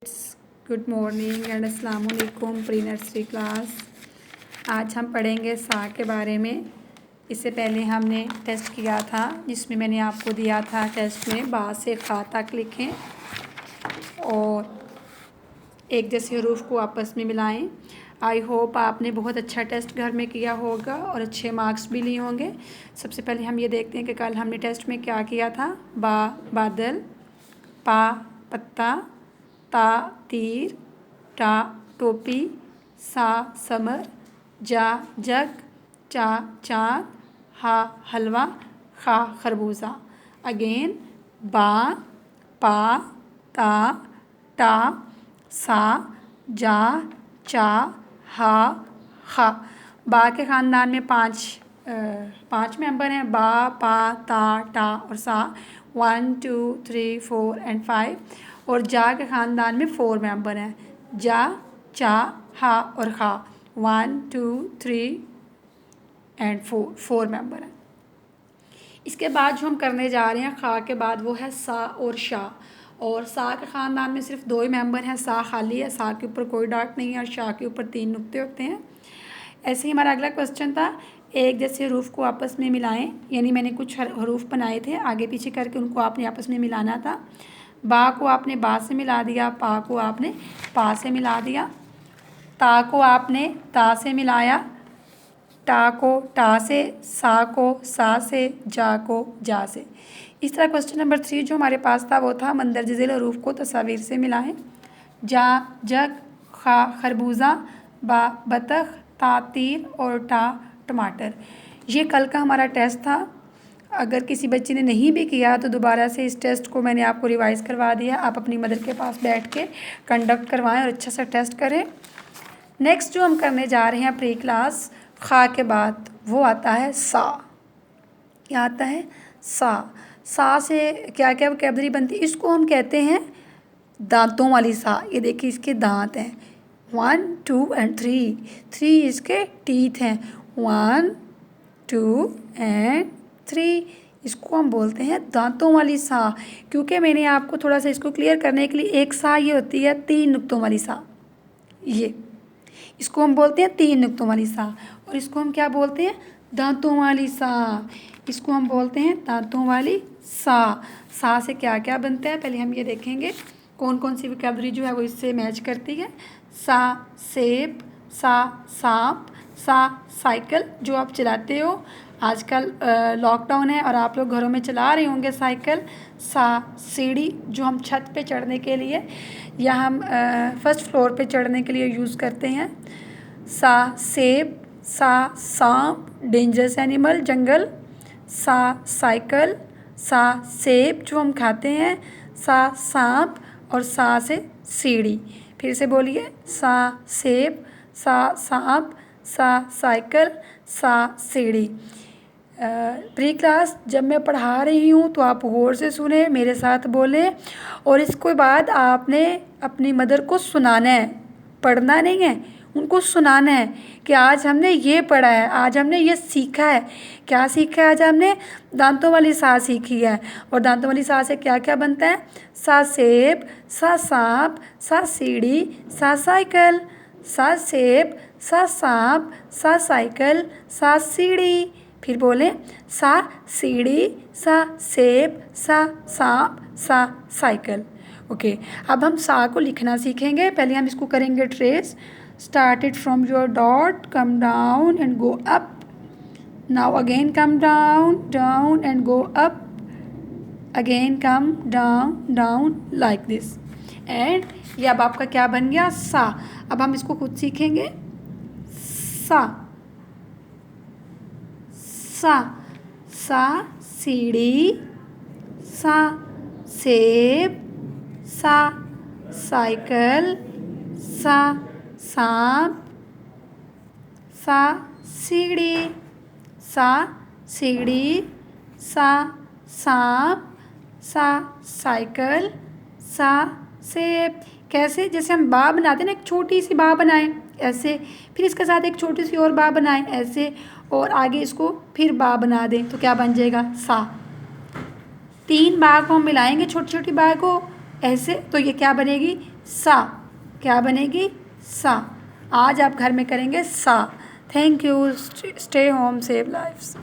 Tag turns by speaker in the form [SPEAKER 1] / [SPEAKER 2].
[SPEAKER 1] Good morning and अस्सलाम वालेकुम pre nursery class. आज हम पढ़ेंगे सा के बारे में। इससे पहले हमने टेस्ट किया था जिसमें मैंने आपको दिया था टेस्ट में बा से खा तक लिखें और एक जैसे हरूफ को आपस में मिलाएं। आई होप आपने बहुत अच्छा टेस्ट घर में किया होगा और अच्छे मार्क्स भी लिए होंगे। सबसे पहले हम ये देखते हैं कि कल हमने टेस्ट में क्या किया था। बा बादल, पा पत्ता, ता तीर, टा टोपी, सा समर, जा जग, चा चाँद, हा हलवा, खा खरबूजा। अगेन बा पा ता टा सा जा चा हा खा। बा के ख़ानदान में पाँच मेंबर हैं। बा पा ता टा और सा 1 2 3 4 एंड 5। और जा के ख़ानदान में 4 मेंबर हैं। जा चा हा और खा 1 2 3 एंड 4 मेंबर हैं। इसके बाद जो हम करने जा रहे हैं खा के बाद वो है सा और शाह। और सा के ख़ानदान में सिर्फ 2 ही मेंबर हैं। सा खाली है, सा के ऊपर कोई डॉट नहीं है और शाह के ऊपर 3 नुक्ते होते हैं। ऐसे ही हमारा अगला क्वेश्चन था एक जैसे हरूफ को आपस में मिलाएं। यानी मैंने कुछ हरूफ बनाए थे, आगे पीछे करके उनको आपने आपस में मिलाना था। बा को आपने बा से मिला दिया, पा को आपने पा से मिला दिया, ता को आपने ता से मिलाया, टा को टा से, सा को सा से, जा को जा से। इस तरह क्वेश्चन नंबर 3 जो हमारे पास था वो था मंदरज झेल हरूफ को तस्वीर से मिलाएं। जा जग, खा खरबूजा, बा बतख, ता तीर और टा टमाटर। ये कल का हमारा टेस्ट था। अगर किसी बच्चे ने नहीं भी किया तो दोबारा से इस टेस्ट को मैंने आपको रिवाइज़ करवा दिया। आप अपनी मदर के पास बैठ के कंडक्ट करवाएं और अच्छा सा टेस्ट करें। नेक्स्ट जो हम करने जा रहे हैं प्री क्लास खा के बाद वो आता है सा। क्या आता है? सा। सा से क्या क्या वोकैबलरी बनती है? इसको हम कहते हैं दांतों वाली सा। ये देखिए इसके दांत हैं 1 2 एंड 3 इसके टीथ हैं 1 2 एंड 3। इसको हम बोलते हैं दांतों वाली सा। क्योंकि मैंने आपको थोड़ा सा इसको क्लियर करने के लिए एक सा ये होती है 3 नुक्तों वाली सा। ये इसको हम बोलते हैं 3 नुक्तों वाली सा। और इसको हम क्या बोलते हैं? दांतों वाली सा। इसको हम बोलते हैं दांतों वाली सा। सा से क्या क्या बनता है पहले हम ये देखेंगे कौन कौन सी वोकैबलरी जो है वो इससे मैच करती है। सा सेब, सा सांप, सा साइकिल जो आप चलाते हो। आजकल लॉकडाउन है और आप लोग घरों में चला रहे होंगे साइकिल। सा सीढ़ी जो हम छत पे चढ़ने के लिए या हम फर्स्ट फ्लोर पे चढ़ने के लिए यूज़ करते हैं। सा सेब, सा सांप डेंजरस एनिमल जंगल, सा साइकिल, सा सेब जो हम खाते हैं, सा सांप और सा से सीढ़ी। फिर से बोलिए सा सेब, सा सांप, सा साइकिल, सा सीढ़ी। प्री क्लास जब मैं पढ़ा रही हूँ तो आप गौर से सुने, मेरे साथ बोलें और इसके बाद आपने अपनी मदर को सुनाना है, पढ़ना नहीं है, उनको सुनाना है कि आज हमने ये पढ़ा है, आज हमने ये सीखा है। क्या सीखा है आज हमने? दांतों वाली सा सीखी है। और दांतों वाली सा से क्या क्या बनता है? सा सेब, सा सांप, सा सीढ़ी, सा साइकिल। सा सेब, सा सांप, सा साइकिल, सा सीढ़ी। फिर बोलें सा सीढ़ी, सा सेब, सा सांप, सा साइकिल। ओके, अब हम सा को लिखना सीखेंगे। पहले हम इसको करेंगे trace. Started from your dot, come down and go up. Now again come down, down and go up. Again come down, down like this. And ये अब आपका क्या बन गया? सा। अब हम इसको खुद सीखेंगे। सा सा सा सीढ़ी, सा सेब, सा साइकिल, सा सांप, सा सीढ़ी, सा सीढ़ी, सा सांप, सा साइकिल, सा सेब। कैसे? जैसे हम बा बनाते हैं ना, एक छोटी सी बा बनाएं ऐसे, फिर इसके साथ एक छोटी सी और बा बनाएं ऐसे, और आगे इसको फिर बा बना दें तो क्या बन जाएगा? सा। 3 बा को हम मिलाएंगे छोटी छोटी बा को ऐसे, तो ये क्या बनेगी? सा, क्या बनेगी? सा। आज आप घर में करेंगे सा। Thank you. Stay home, save lives.